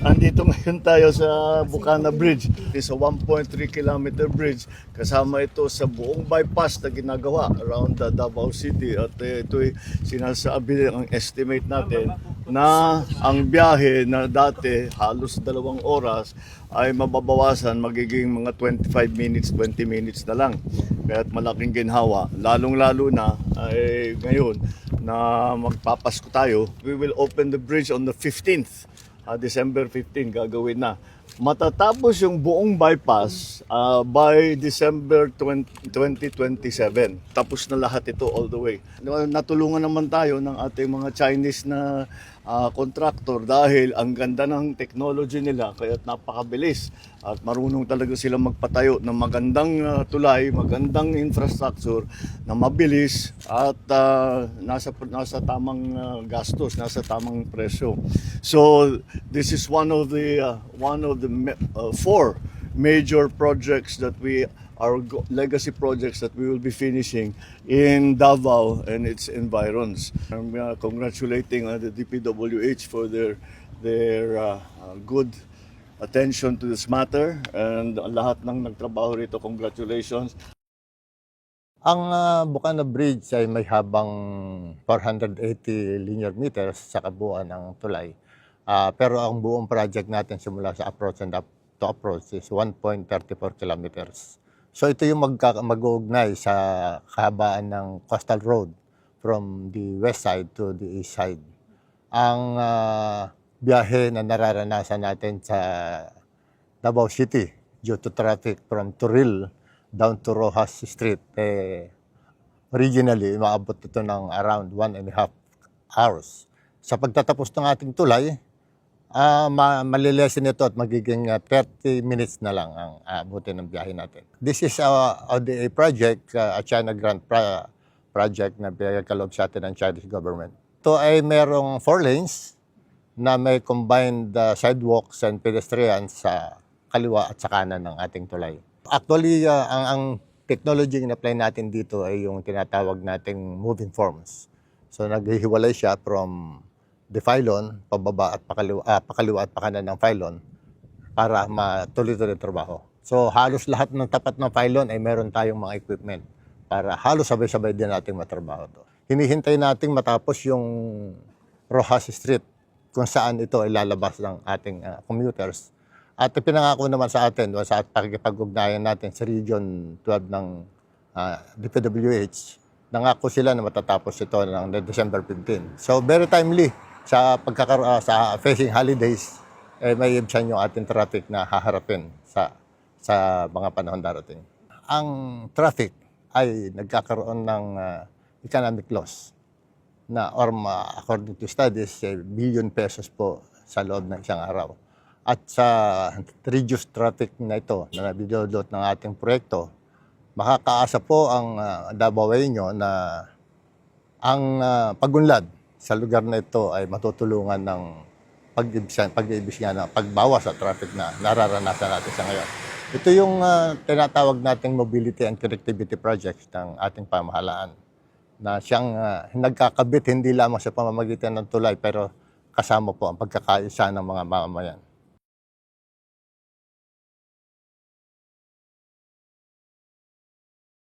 Andito ngayon tayo sa Bukana Bridge. It's a 1.3 kilometer bridge. Kasama ito sa buong bypass na ginagawa around the Davao City. At ito'y sinasabi, ang estimate natin, na ang biyahe na dati halos 2 oras ay mababawasan, magiging mga 25 minutes, 20 minutes na lang. Kaya't malaking ginhawa. Lalong-lalo na ay ngayon na magpapasko tayo. We will open the bridge on the 15th. December 15 gagawin na. Matatapos yung buong bypass by December 2027. Tapos na lahat ito all the way. Natulungan naman tayo ng ating mga Chinese na contractor dahil ang ganda ng technology nila kaya't napakabilis at marunong talaga sila magpatayo ng magandang tulay, magandang infrastructure na mabilis at nasa tamang gastos, nasa tamang presyo. So this is one of the 4 major projects that our legacy projects that we will be finishing in Davao and its environs. I'm congratulating the DPWH for their good attention to this matter, and lahat ng nagtrabaho rito, congratulations. Ang Bukana Bridge ay may habang 480 linear meters sa kabuuan ng tulay. Pero ang buong project natin simula sa approach and up to approach is 1.34 kilometers. So ito yung mag-uugnay sa kahabaan ng coastal road from the west side to the east side. Ang biyahe na nararanasan natin sa Davao City due to traffic from Turil down to Rojas Street, originally, maabot ito ng around 1.5 hours. Sa pagtatapos ng ating tulay, malilesin ito at magiging 30 minutes na lang ang abutin ng biyahe natin. This is a ODA project, a China Grant project na pinagkaloob sa atin ng Chinese government. Ito ay merong 4 lanes na may combined sidewalks and pedestrians sa kaliwa at sa kanan ng ating tulay. Actually, ang technology na apply natin dito ay yung tinatawag nating moving forms. So naghihiwalay siya from the pylon, pababa at pakaliwa at pakanan ng pylon para matuloy-tuloy trabaho. So halos lahat ng tapat ng pylon ay meron tayong mga equipment para halos sabay-sabay din nating matrabaho to. Hinihintay nating matapos yung Rojas Street kung saan ito ay lalabas ng ating commuters. At pinangako naman sa atin sa pagkipag-ugnayan natin sa Region 12 ng DPWH, nangako sila na matatapos ito ng December 15. So very timely sa facing holidays, may ibsan yung ating traffic na haharapin sa mga panahon darating. Ang traffic ay nagkakaroon ng economic loss na according to studies, billion pesos po sa loob ng isang araw. At sa reduced traffic na ito na nabidodot ng ating proyekto, makakaasa po ang Davaoeño na ang pagunlad sa lugar na ito ay matutulungan ng pag-ibig niya ng pagbawas sa traffic na nararanasan natin sa ngayon. Ito yung tinatawag nating mobility and connectivity project ng ating pamahalaan na siyang nagkakabit hindi lamang sa pamamagitan ng tulay pero kasama po ang pagkakaisa ng mga mamamayan.